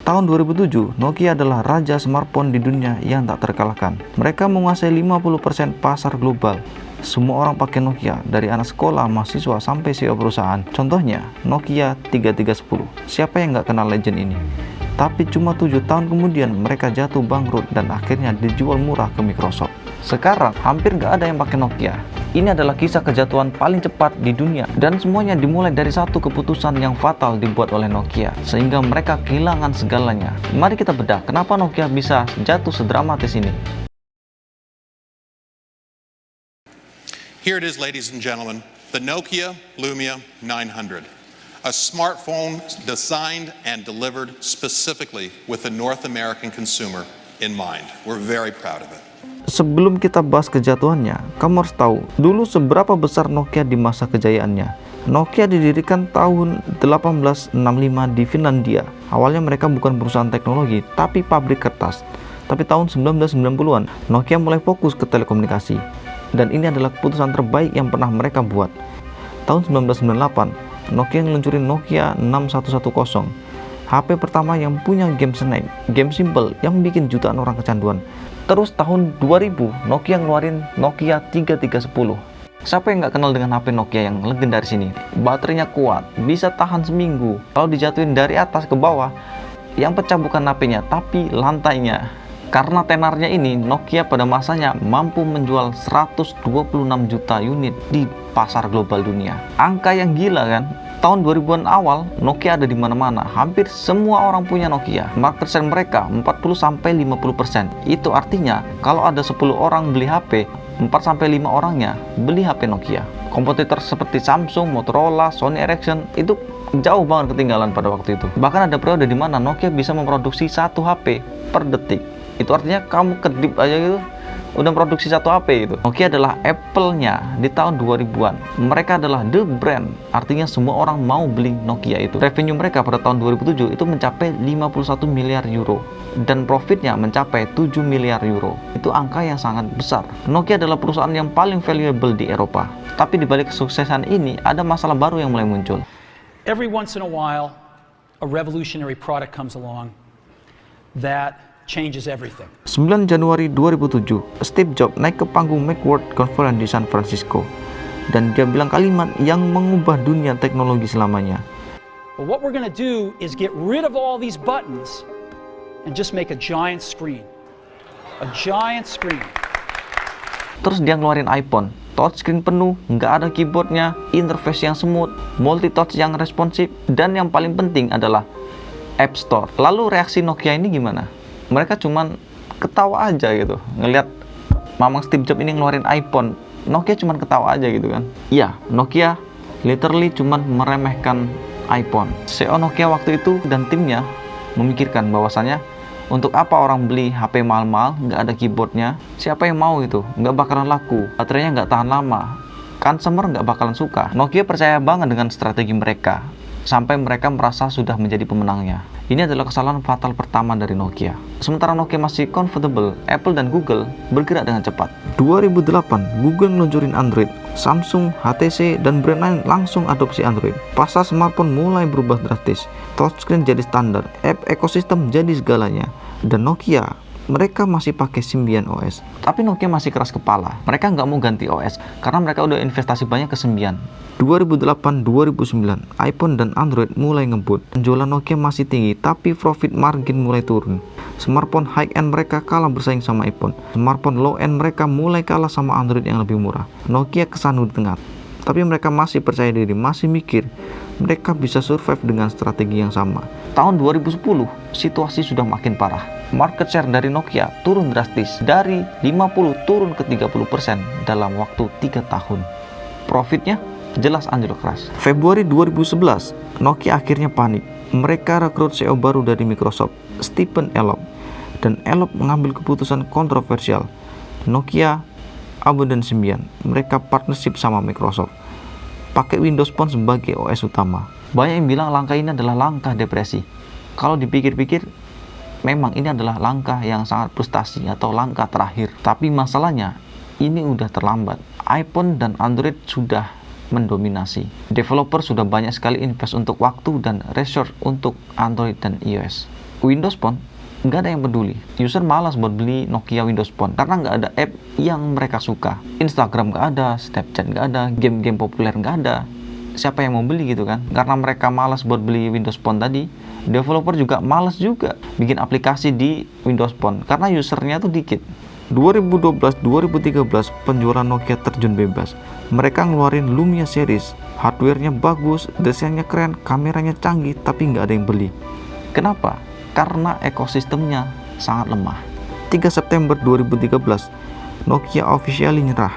Tahun 2007, Nokia adalah raja smartphone di dunia yang tak terkalahkan. Mereka menguasai 50% pasar global. Semua orang pakai Nokia, dari anak sekolah, mahasiswa, sampai CEO perusahaan. Contohnya, Nokia 3310. Siapa yang nggak kenal legend ini? Tapi cuma 7 tahun kemudian mereka jatuh bangkrut dan akhirnya dijual murah ke Microsoft. Sekarang hampir nggak ada yang pakai Nokia. Ini adalah kisah kejatuhan paling cepat di dunia, dan semuanya dimulai dari satu keputusan yang fatal dibuat oleh Nokia, sehingga mereka kehilangan segalanya. Mari kita bedah kenapa Nokia bisa jatuh sedramatis ini. Here it is, ladies and gentlemen, the Nokia Lumia 900, a smartphone designed and delivered specifically with the North American consumer in mind. We're very proud of it. Sebelum kita bahas kejatuhannya, kamu harus tahu dulu seberapa besar Nokia di masa kejayaannya. Nokia didirikan tahun 1865 di Finlandia. Awalnya mereka bukan perusahaan teknologi, tapi pabrik kertas. Tapi tahun 1990-an, Nokia mulai fokus ke telekomunikasi. Dan ini adalah keputusan terbaik yang pernah mereka buat. Tahun 1998, Nokia ngeluncurin Nokia 6110. HP pertama yang punya game snack, game simple yang bikin jutaan orang kecanduan. Terus tahun 2000, Nokia ngeluarin Nokia 3310. Siapa yang nggak kenal dengan HP Nokia yang legendaris ini? Baterainya kuat, bisa tahan seminggu. Kalau dijatuhin dari atas ke bawah, yang pecah bukan HP-nya, tapi lantainya. Karena tenarnya ini, Nokia pada masanya mampu menjual 126 juta unit di pasar global dunia. Angka yang gila kan? Tahun 2000-an awal, Nokia ada di mana-mana. Hampir semua orang punya Nokia. Market share mereka 40-50%. Itu artinya, kalau ada 10 orang beli HP, 4-5 orangnya beli HP Nokia. Kompetitor seperti Samsung, Motorola, Sony Ericsson itu jauh banget ketinggalan pada waktu itu. Bahkan ada periode di mana Nokia bisa memproduksi 1 HP per detik. Itu artinya kamu kedip aja gitu, udah produksi 1 HP itu. Nokia adalah Apple-nya di tahun 2000-an. Mereka adalah the brand, artinya semua orang mau beli Nokia itu. Revenue mereka pada tahun 2007 itu mencapai 51 miliar euro dan profitnya mencapai 7 miliar euro. Itu angka yang sangat besar. Nokia adalah perusahaan yang paling valuable di Eropa. Tapi di balik kesuksesan ini ada masalah baru yang mulai muncul. Every once in a while, a revolutionary product comes along that changes everything. 9 Januari 2007, Steve Jobs naik ke panggung Macworld Conference di San Francisco dan dia bilang kalimat yang mengubah dunia teknologi selamanya. But what we're going to do is get rid of all these buttons and just make a giant screen. A giant screen. Terus dia ngeluarin iPhone, touchscreen penuh, nggak ada keyboardnya, interface yang smooth, multi-touch yang responsif, dan yang paling penting adalah App Store. Lalu reaksi Nokia ini gimana? Mereka cuman ketawa aja gitu ngelihat Mamang Steve Jobs ini ngeluarin iPhone. Nokia cuman ketawa aja gitu kan. Iya, Nokia literally cuman meremehkan iPhone. CEO Nokia waktu itu dan timnya memikirkan bahwasannya untuk apa orang beli HP mahal-mahal nggak ada keyboardnya, siapa yang mau itu, nggak bakalan laku, baterainya nggak tahan lama, consumer nggak bakalan suka. Nokia percaya banget dengan strategi mereka sampai mereka merasa sudah menjadi pemenangnya. Ini adalah kesalahan fatal pertama dari Nokia. Sementara Nokia masih comfortable, Apple dan Google bergerak dengan cepat. 2008, Google meluncurin Android. Samsung, HTC, dan brand lain langsung adopsi Android. Pasar smartphone mulai berubah drastis. Touchscreen jadi standar, app ekosistem jadi segalanya. Dan Nokia, mereka masih pakai Symbian OS. Tapi Nokia masih keras kepala. Mereka nggak mau ganti OS karena mereka udah investasi banyak ke Symbian. 2008-2009, iPhone dan Android mulai ngebut. Penjualan Nokia masih tinggi, tapi profit margin mulai turun. Smartphone high-end mereka kalah bersaing sama iPhone. Smartphone low-end mereka mulai kalah sama Android yang lebih murah. Nokia kesandung di tengah. Tapi mereka masih percaya diri, masih mikir mereka bisa survive dengan strategi yang sama. Tahun 2010, situasi sudah makin parah. Market share dari Nokia turun drastis, dari 50 turun ke 30% dalam waktu 3 tahun. Profitnya jelas anjlok keras. Februari 2011, Nokia akhirnya panik. Mereka rekrut CEO baru dari Microsoft, Stephen Elop. Dan Elop mengambil keputusan kontroversial. Nokia abandon Symbian. Mereka partnership sama Microsoft. Pakai Windows Phone sebagai OS utama. Banyak yang bilang langkah ini adalah langkah depresi. Kalau dipikir-pikir, memang ini adalah langkah yang sangat frustasi atau langkah terakhir. Tapi masalahnya, ini udah terlambat. iPhone dan Android sudah mendominasi. Developer sudah banyak sekali invest untuk waktu dan resource untuk Android dan iOS. Windows Phone nggak ada yang peduli. User malas buat beli Nokia Windows Phone karena nggak ada app yang mereka suka. Instagram nggak ada, Snapchat nggak ada, game-game populer nggak ada. Siapa yang mau beli gitu kan? Karena mereka malas buat beli Windows Phone tadi, developer juga malas juga bikin aplikasi di Windows Phone karena usernya tuh dikit. 2012-2013 penjualan Nokia terjun bebas. Mereka ngeluarin Lumia series, hardware-nya bagus, desainnya keren, kameranya canggih, tapi nggak ada yang beli. Kenapa? Karena ekosistemnya sangat lemah. 3 September 2013, Nokia officially nyerah.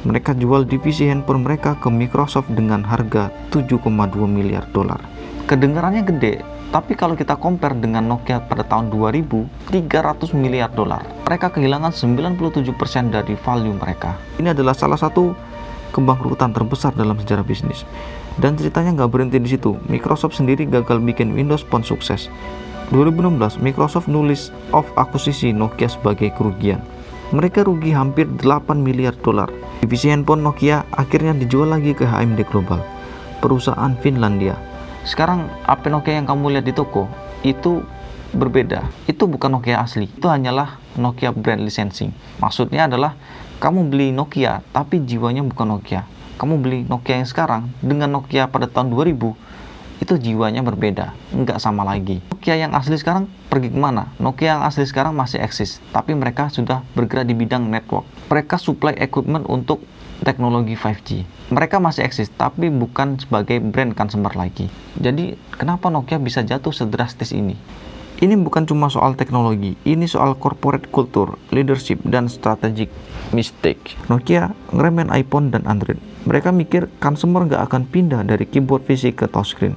Mereka jual divisi handphone mereka ke Microsoft dengan harga 7,2 miliar dolar. Kedengarannya gede, tapi kalau kita compare dengan Nokia pada tahun 2000, 300 miliar dolar. Mereka kehilangan 97% dari value mereka. Ini adalah salah satu kebangkrutan terbesar dalam sejarah bisnis. Dan ceritanya nggak berhenti di situ. Microsoft sendiri gagal bikin Windows Phone sukses. 2016, Microsoft nulis of akuisisi Nokia sebagai kerugian. Mereka rugi hampir 8 miliar dolar. Divisi handphone Nokia akhirnya dijual lagi ke HMD Global, perusahaan Finlandia. Sekarang HP Nokia yang kamu lihat di toko itu berbeda. Itu bukan Nokia asli. Itu hanyalah Nokia brand licensing. Maksudnya adalah kamu beli Nokia tapi jiwanya bukan Nokia. Kamu beli Nokia yang sekarang dengan Nokia pada tahun 2000, itu jiwanya berbeda, nggak sama lagi. Nokia yang asli sekarang pergi kemana? Nokia yang asli sekarang masih eksis, tapi mereka sudah bergerak di bidang network. Mereka supply equipment untuk teknologi 5G. Mereka masih eksis, tapi bukan sebagai brand consumer lagi. Jadi, kenapa Nokia bisa jatuh sedrastis ini? Ini bukan cuma soal teknologi, ini soal corporate culture, leadership, dan strategic mistake. Nokia ngeremen iPhone dan Android. Mereka mikir consumer nggak akan pindah dari keyboard fisik ke touchscreen.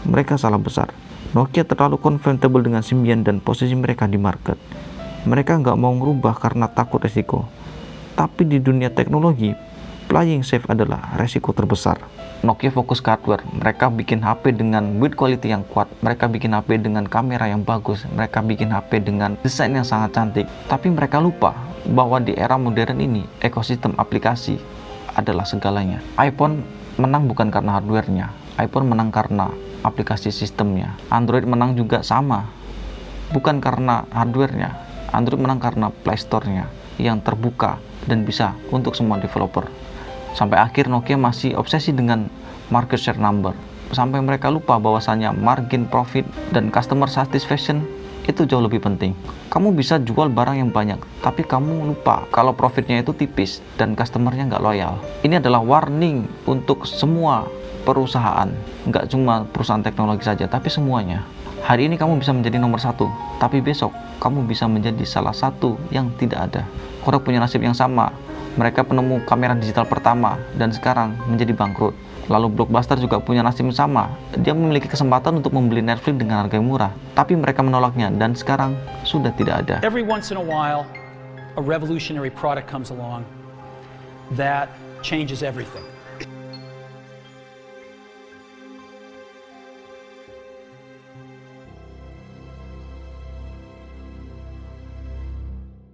Mereka salah besar. Nokia terlalu comfortable dengan Symbian dan posisi mereka di market. Mereka nggak mau ngerubah karena takut resiko. Tapi di dunia teknologi, playing safe adalah resiko terbesar. Nokia fokus ke hardware. Mereka bikin HP dengan build quality yang kuat. Mereka bikin HP dengan kamera yang bagus. Mereka bikin HP dengan desain yang sangat cantik. Tapi mereka lupa bahwa di era modern ini, ekosistem aplikasi adalah segalanya. iPhone menang bukan karena hardware-nya. iPhone menang karena aplikasi sistemnya. Android menang juga sama. Bukan karena hardware-nya. Android menang karena Play Store-nya yang terbuka dan bisa untuk semua developer. Sampai akhir Nokia masih obsesi dengan market share number. Sampai mereka lupa bahwasannya margin profit dan customer satisfaction itu jauh lebih penting. Kamu bisa jual barang yang banyak, tapi kamu lupa kalau profitnya itu tipis dan customernya nggak loyal. Ini adalah warning untuk semua perusahaan, nggak cuma perusahaan teknologi saja, tapi semuanya. Hari ini kamu bisa menjadi nomor 1, tapi besok kamu bisa menjadi salah satu yang tidak ada. Kodak punya nasib yang sama. Mereka penemu kamera digital pertama dan sekarang menjadi bangkrut. Lalu Blockbuster juga punya nasib yang sama. Dia memiliki kesempatan untuk membeli Netflix dengan harga yang murah, tapi mereka menolaknya dan sekarang sudah tidak ada. Every once in a while, a revolutionary product comes along that changes everything.